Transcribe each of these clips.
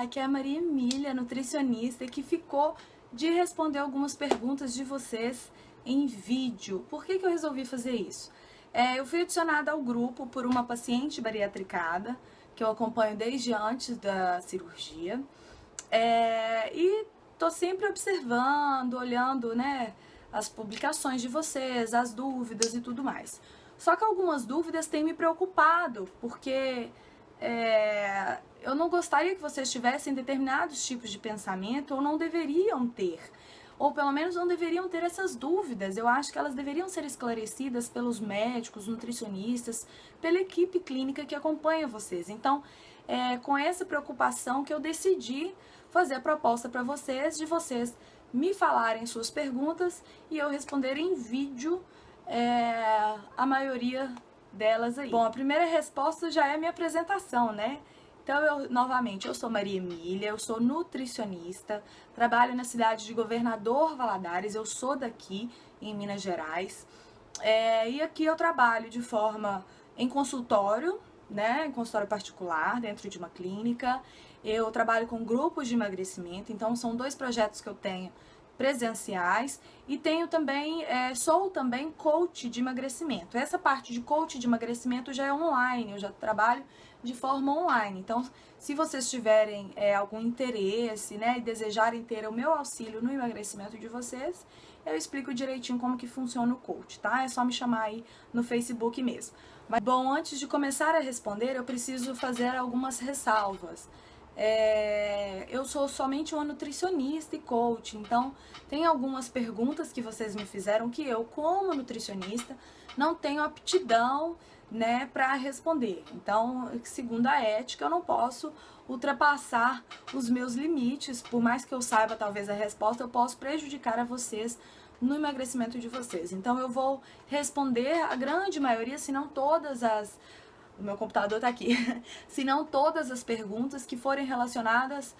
aqui é a Maria Emília, nutricionista, que ficou de responder algumas perguntas de vocês em vídeo. Por que eu resolvi fazer isso? Eu fui adicionada ao grupo por uma paciente bariatricada, que eu acompanho desde antes da cirurgia, e tô sempre observando, olhando, né, as publicações de vocês, as dúvidas e tudo mais. Só que algumas dúvidas têm me preocupado, porque eu não gostaria que vocês tivessem determinados tipos de pensamento, ou não deveriam ter, ou pelo menos não deveriam ter essas dúvidas. Eu acho que elas deveriam ser esclarecidas pelos médicos, nutricionistas, pela equipe clínica que acompanha vocês. Então, com essa preocupação que eu decidi fazer a proposta para vocês, de vocês me falarem suas perguntas e eu responder em vídeo a maioria delas aí. Bom, a primeira resposta já é a minha apresentação, né? Então, novamente, eu sou Maria Emília, eu sou nutricionista, trabalho na cidade de Governador Valadares, eu sou daqui, em Minas Gerais, e aqui eu trabalho de forma em consultório, né, em consultório particular, dentro de uma clínica. Eu trabalho com grupos de emagrecimento, então são 2 projetos que eu tenho presenciais, e tenho também, sou também coach de emagrecimento. Essa parte de coach de emagrecimento já é online, eu já trabalho de forma online. Então, se vocês tiverem algum interesse, né, e desejarem ter o meu auxílio no emagrecimento de vocês, eu explico direitinho como que funciona o coach, tá? É só me chamar aí no Facebook mesmo. Mas, bom, antes de começar a responder, eu preciso fazer algumas ressalvas. Eu sou somente uma nutricionista e coach, então tem algumas perguntas que vocês me fizeram que eu, como nutricionista, não tenho aptidão, né, para responder. Então, segundo a ética, eu não posso ultrapassar os meus limites. Por mais que eu saiba talvez a resposta, eu posso prejudicar a vocês no emagrecimento de vocês. Então, eu vou responder a grande maioria, se não todas as... O meu computador tá aqui. Se não todas as perguntas que forem relacionadas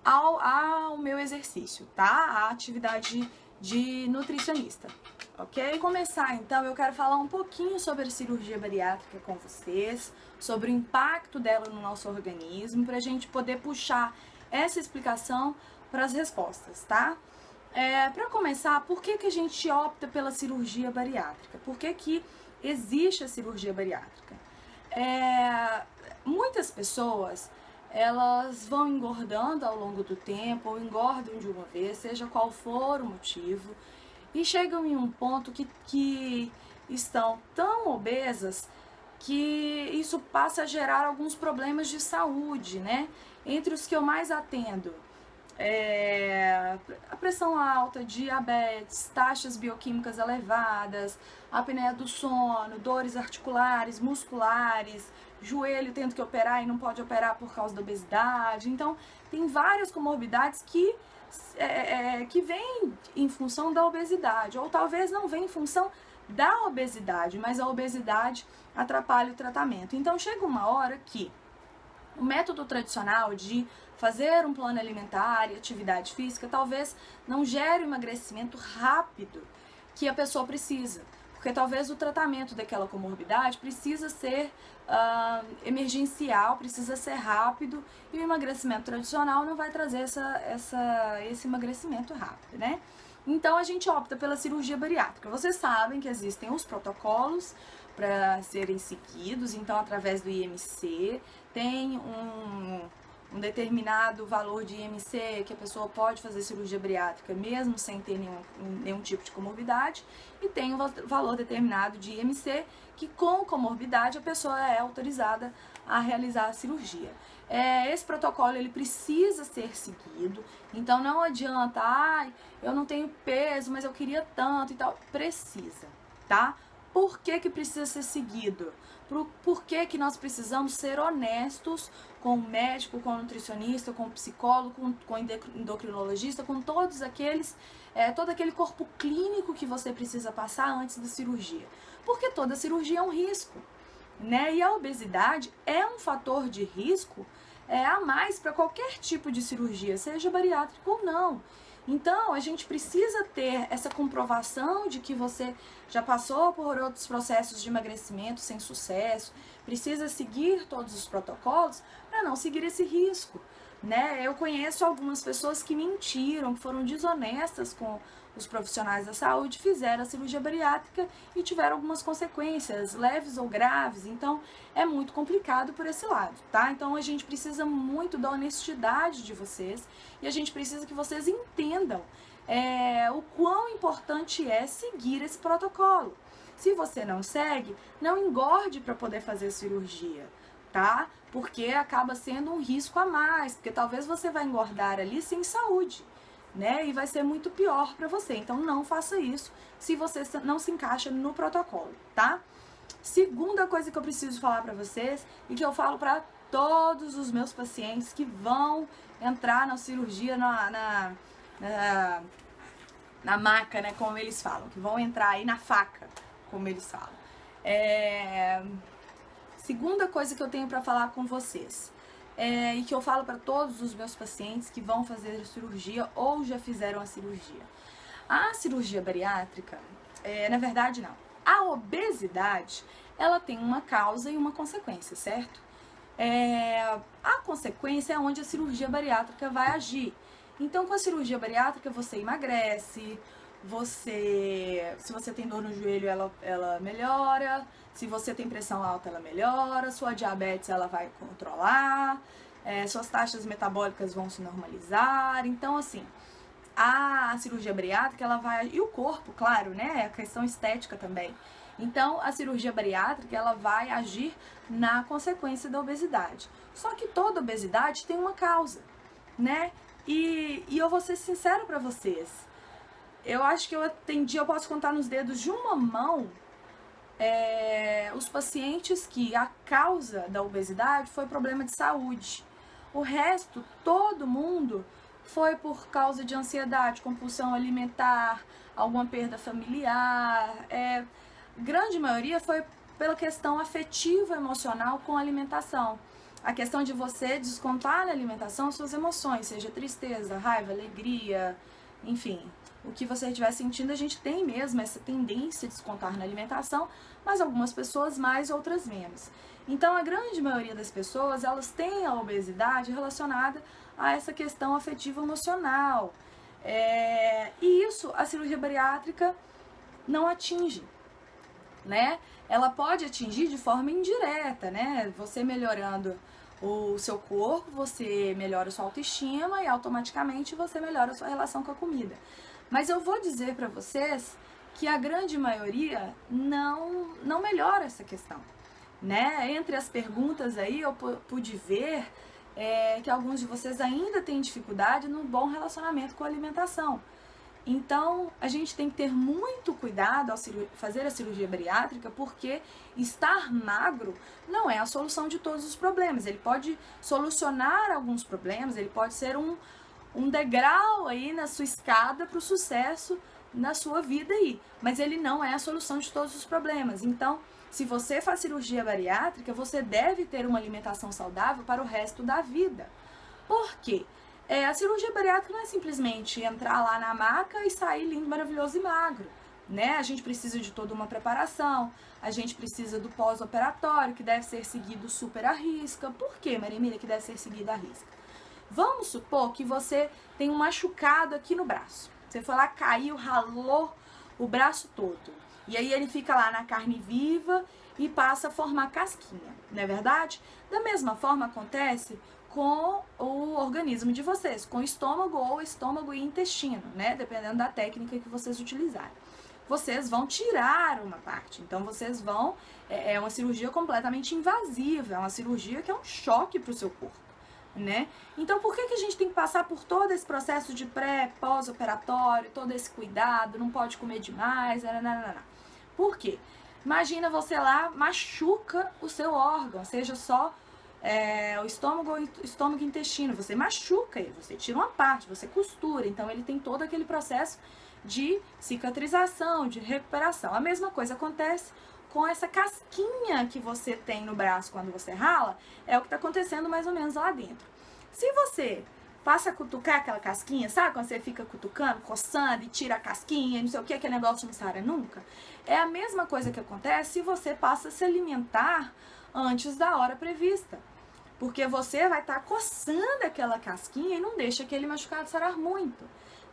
ao meu exercício, tá? A atividade de nutricionista, ok? Para começar, então, eu quero falar um pouquinho sobre a cirurgia bariátrica com vocês, sobre o impacto dela no nosso organismo, pra gente poder puxar essa explicação para as respostas, tá? Para começar, por que a gente opta pela cirurgia bariátrica? Por que existe a cirurgia bariátrica? Muitas pessoas, elas vão engordando ao longo do tempo, ou engordam de uma vez, seja qual for o motivo, e chegam em um ponto que estão tão obesas que isso passa a gerar alguns problemas de saúde, né? Entre os que eu mais atendo, a pressão alta, diabetes, taxas bioquímicas elevadas, apneia do sono, dores articulares, musculares, joelho tendo que operar e não pode operar por causa da obesidade. Então, tem várias comorbidades que vêm em função da obesidade, ou talvez não vêm em função da obesidade, mas a obesidade atrapalha o tratamento. Então, chega uma hora que o método tradicional de fazer um plano alimentar e atividade física talvez não gere o emagrecimento rápido que a pessoa precisa, porque talvez o tratamento daquela comorbidade precisa ser emergencial, precisa ser rápido, e o emagrecimento tradicional não vai trazer esse emagrecimento rápido, né? Então a gente opta pela cirurgia bariátrica. Vocês sabem que existem os protocolos para serem seguidos, então através do IMC tem um determinado valor de IMC que a pessoa pode fazer cirurgia bariátrica mesmo sem ter nenhum tipo de comorbidade, e tem um valor determinado de IMC que com comorbidade a pessoa é autorizada a realizar a cirurgia. Esse protocolo ele precisa ser seguido, então não adianta, eu não tenho peso, mas eu queria tanto e tal, precisa, tá? Por que precisa ser seguido? Por que nós precisamos ser honestos com o médico, com o nutricionista, com o psicólogo, com o endocrinologista, com todos todo aquele corpo clínico que você precisa passar antes da cirurgia? Porque toda cirurgia é um risco, né? E a obesidade é um fator de risco a mais para qualquer tipo de cirurgia, seja bariátrica ou não. Então, a gente precisa ter essa comprovação de que você já passou por outros processos de emagrecimento sem sucesso, precisa seguir todos os protocolos para não seguir esse risco, né? Eu conheço algumas pessoas que mentiram, que foram desonestas com os profissionais da saúde, fizeram a cirurgia bariátrica e tiveram algumas consequências, leves ou graves. Então, é muito complicado por esse lado, tá? Então, a gente precisa muito da honestidade de vocês e a gente precisa que vocês entendam o quão importante é seguir esse protocolo. Se você não segue, não engorde para poder fazer a cirurgia, tá? Porque acaba sendo um risco a mais, porque talvez você vai engordar ali sem saúde, né? E vai ser muito pior para você. Então não faça isso se você não se encaixa no protocolo, tá? Segunda coisa que eu preciso falar para vocês e que eu falo para todos os meus pacientes que vão entrar na cirurgia na maca, né, como eles falam, que vão entrar aí na faca, como eles falam. Segunda coisa que eu tenho para falar com vocês, e que eu falo para todos os meus pacientes que vão fazer a cirurgia ou já fizeram a cirurgia. A cirurgia bariátrica, na verdade não, a obesidade, ela tem uma causa e uma consequência, certo? A consequência é onde a cirurgia bariátrica vai agir. Então, com a cirurgia bariátrica, você emagrece, se você tem dor no joelho, ela melhora, se você tem pressão alta, ela melhora, sua diabetes, ela vai controlar, suas taxas metabólicas vão se normalizar. Então, assim, a cirurgia bariátrica, ela vai... E o corpo, claro, né? A questão estética também. Então, a cirurgia bariátrica, ela vai agir na consequência da obesidade. Só que toda obesidade tem uma causa, né? E eu vou ser sincera pra vocês. Eu acho que eu posso contar nos dedos de uma mão os pacientes que a causa da obesidade foi problema de saúde. O resto, todo mundo, foi por causa de ansiedade, compulsão alimentar, alguma perda familiar. Grande maioria foi pela questão afetiva emocional com a alimentação. A questão de você descontar na alimentação suas emoções, seja tristeza, raiva, alegria, enfim, o que você estiver sentindo, a gente tem mesmo essa tendência de descontar na alimentação, mas algumas pessoas mais, outras menos. Então, a grande maioria das pessoas, elas têm a obesidade relacionada a essa questão afetiva emocional. E isso a cirurgia bariátrica não atinge, né? Ela pode atingir de forma indireta, né? Você melhorando o seu corpo, você melhora a sua autoestima e automaticamente você melhora a sua relação com a comida. Mas eu vou dizer para vocês que a grande maioria não melhora essa questão, né? Entre as perguntas aí eu pude ver que alguns de vocês ainda têm dificuldade no bom relacionamento com a alimentação. Então, a gente tem que ter muito cuidado ao fazer a cirurgia bariátrica, porque estar magro não é a solução de todos os problemas. Ele pode solucionar alguns problemas, ele pode ser um degrau aí na sua escada para o sucesso na sua vida aí, mas ele não é a solução de todos os problemas. Então, se você faz cirurgia bariátrica, você deve ter uma alimentação saudável para o resto da vida. Por quê? A cirurgia bariátrica não é simplesmente entrar lá na maca e sair lindo, maravilhoso e magro, né? A gente precisa de toda uma preparação, a gente precisa do pós-operatório, que deve ser seguido super à risca. Por que, Maria Emília, que deve ser seguido à risca? Vamos supor que você tem um machucado aqui no braço. Você foi lá, caiu, ralou o braço todo. E aí ele fica lá na carne viva e passa a formar casquinha, não é verdade? Da mesma forma acontece com o organismo de vocês, com o estômago ou estômago e intestino, né? Dependendo da técnica que vocês utilizarem. Vocês vão tirar uma parte, então vocês vão... É uma cirurgia completamente invasiva, é uma cirurgia que é um choque para o seu corpo, né? Então, por que a gente tem que passar por todo esse processo de pós-operatório, todo esse cuidado, não pode comer demais, Por quê? Imagina você lá, machuca o seu órgão, seja só o estômago e intestino, você machuca ele, você tira uma parte, você costura, então ele tem todo aquele processo de cicatrização, de recuperação. A mesma coisa acontece com essa casquinha que você tem no braço quando você rala, é o que está acontecendo mais ou menos lá dentro. Se você passa a cutucar aquela casquinha, sabe quando você fica cutucando, coçando e tira a casquinha, não sei o que, aquele negócio não sara nunca? É a mesma coisa que acontece se você passa a se alimentar antes da hora prevista. porque você vai estar coçando aquela casquinha e não deixa aquele machucado sarar muito,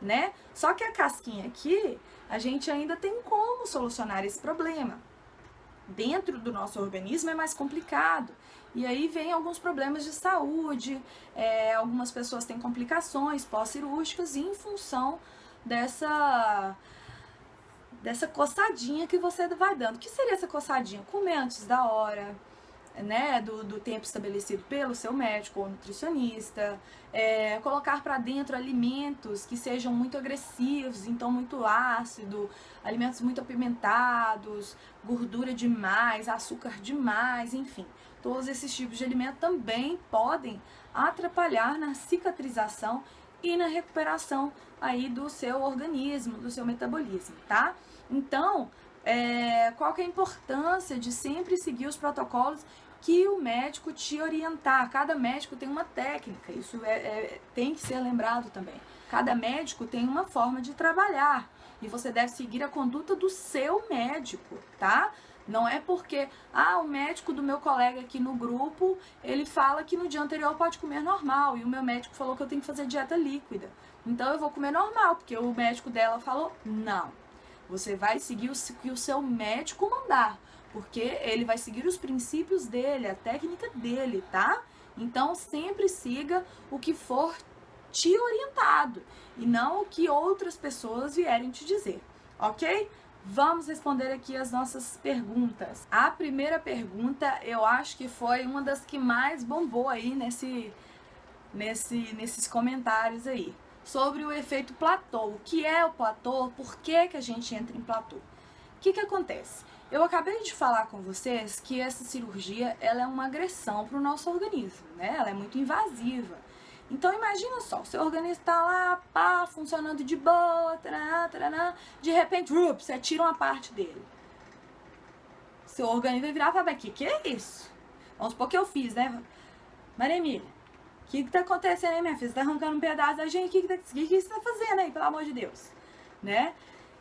né? Só que a casquinha aqui, a gente ainda tem como solucionar esse problema. Dentro do nosso organismo é mais complicado. E aí vem alguns problemas de saúde, algumas pessoas têm complicações pós-cirúrgicas em função dessa coçadinha que você vai dando. O que seria essa coçadinha? Comer antes da hora, né, do tempo estabelecido pelo seu médico ou nutricionista, colocar para dentro alimentos que sejam muito agressivos, então muito ácido, alimentos muito apimentados, gordura demais, açúcar demais, enfim. Todos esses tipos de alimento também podem atrapalhar na cicatrização e na recuperação aí do seu organismo, do seu metabolismo, tá? Então, qual que é a importância de sempre seguir os protocolos que o médico te orientar? Cada médico tem uma técnica, isso tem que ser lembrado também. Cada médico tem uma forma de trabalhar e você deve seguir a conduta do seu médico, tá? Não é porque, o médico do meu colega aqui no grupo, ele fala que no dia anterior pode comer normal e o meu médico falou que eu tenho que fazer dieta líquida. Então eu vou comer normal, porque o médico dela falou, não. Você vai seguir o que o seu médico mandar, porque ele vai seguir os princípios dele, a técnica dele, tá? Então sempre siga o que for te orientado e não o que outras pessoas vierem te dizer, ok? Vamos responder aqui as nossas perguntas. A primeira pergunta, eu acho que foi uma das que mais bombou aí nesses comentários aí. Sobre o efeito platô. O que é o platô? Por que que a gente entra em platô? O que que acontece? Eu acabei de falar com vocês que essa cirurgia, ela é uma agressão para o nosso organismo, né? Ela é muito invasiva. Então imagina só, o seu organismo tá lá, pá, funcionando de boa, taraná, taraná, de repente, você tira uma parte dele. Seu organismo vai virar e falar, mas que é isso? Vamos supor que eu fiz, né? Maria Emília, o que tá acontecendo aí, minha filha? Você tá arrancando um pedaço da gente, o que você tá fazendo aí, pelo amor de Deus? Né?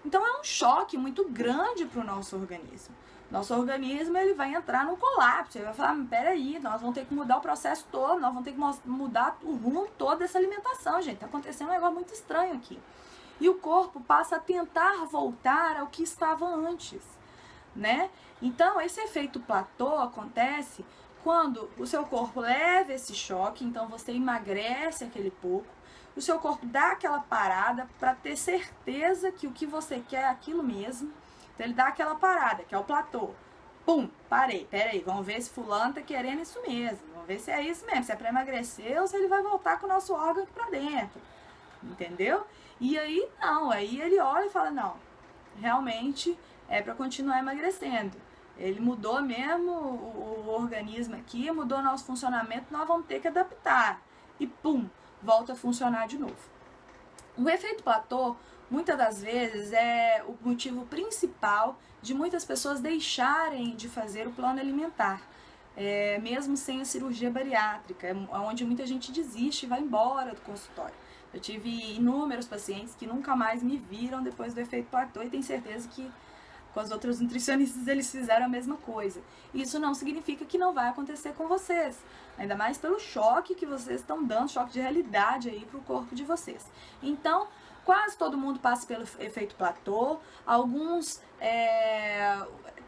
Então é um choque muito grande pro nosso organismo. Nosso organismo, ele vai entrar num colapso, ele vai falar, peraí, nós vamos ter que mudar o processo todo, nós vamos ter que mudar o rumo todo dessa alimentação, gente, tá acontecendo um negócio muito estranho aqui. E o corpo passa a tentar voltar ao que estava antes, né? Então, esse efeito platô acontece quando o seu corpo leva esse choque, então você emagrece aquele pouco, o seu corpo dá aquela parada para ter certeza que o que você quer é aquilo mesmo. Então ele dá aquela parada, que é o platô. Pum, parei, peraí, vamos ver se fulano tá querendo isso mesmo. Vamos ver se é isso mesmo, se é pra emagrecer ou se ele vai voltar com o nosso órgão aqui pra dentro. Entendeu? E aí não, aí ele olha e fala, não, realmente é pra continuar emagrecendo. Ele mudou mesmo o organismo aqui, mudou o nosso funcionamento, nós vamos ter que adaptar. E pum, volta a funcionar de novo. O efeito platô, muitas das vezes, é o motivo principal de muitas pessoas deixarem de fazer o plano alimentar, mesmo sem a cirurgia bariátrica, onde muita gente desiste e vai embora do consultório. Eu tive inúmeros pacientes que nunca mais me viram depois do efeito platô e tenho certeza que com as outras nutricionistas eles fizeram a mesma coisa. Isso não significa que não vai acontecer com vocês, ainda mais pelo choque que vocês estão dando, choque de realidade aí pro corpo de vocês. Então, quase todo mundo passa pelo efeito platô, alguns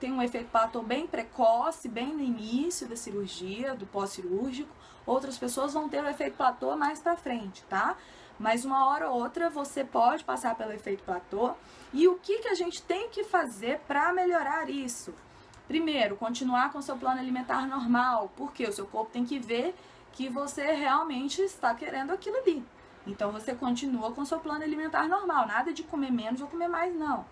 têm um efeito platô bem precoce, bem no início da cirurgia, do pós-cirúrgico, outras pessoas vão ter o efeito platô mais pra frente, tá? Mas uma hora ou outra você pode passar pelo efeito platô. E o que a gente tem que fazer para melhorar isso? Primeiro, continuar com o seu plano alimentar normal, porque o seu corpo tem que ver que você realmente está querendo aquilo ali. Então você continua com o seu plano alimentar normal, nada de comer menos ou comer mais, não.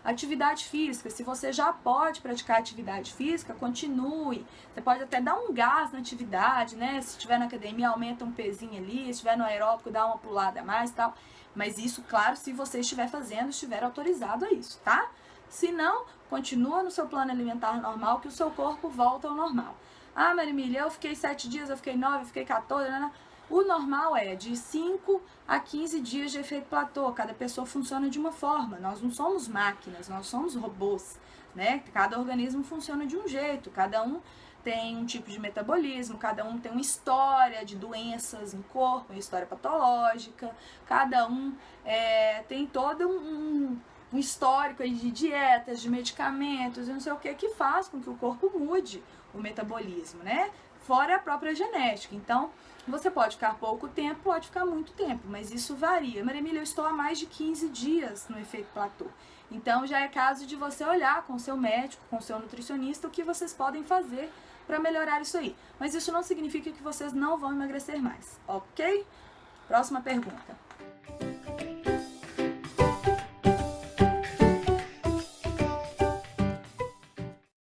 Atividade física, se você já pode praticar atividade física, continue. Você pode até dar um gás na atividade, né? Se estiver na academia, aumenta um pezinho ali, se estiver no aeróbico, dá uma pulada a mais e tal. Mas isso, claro, se você estiver fazendo, estiver autorizado a isso, tá? Se não, continua no seu plano alimentar normal, que o seu corpo volta ao normal. Ah, Maria Emília, eu fiquei 7 dias, eu fiquei 9, eu fiquei 14, né? O normal é de 5 a 15 dias de efeito platô. Cada pessoa funciona de uma forma. Nós não somos máquinas, nós somos robôs. né? Cada organismo funciona de um jeito, cada um tem um tipo de metabolismo, cada um tem uma história de doenças no corpo, uma história patológica, cada um tem todo um histórico aí de dietas, de medicamentos e não sei o que faz com que o corpo mude o metabolismo, né? Fora a própria genética. Então, você pode ficar pouco tempo, pode ficar muito tempo, mas isso varia. Maria Emília, eu estou há mais de 15 dias no efeito platô. Então, já é caso de você olhar com o seu médico, com o seu nutricionista, o que vocês podem fazer para melhorar isso aí. Mas isso não significa que vocês não vão emagrecer mais, ok? Próxima pergunta.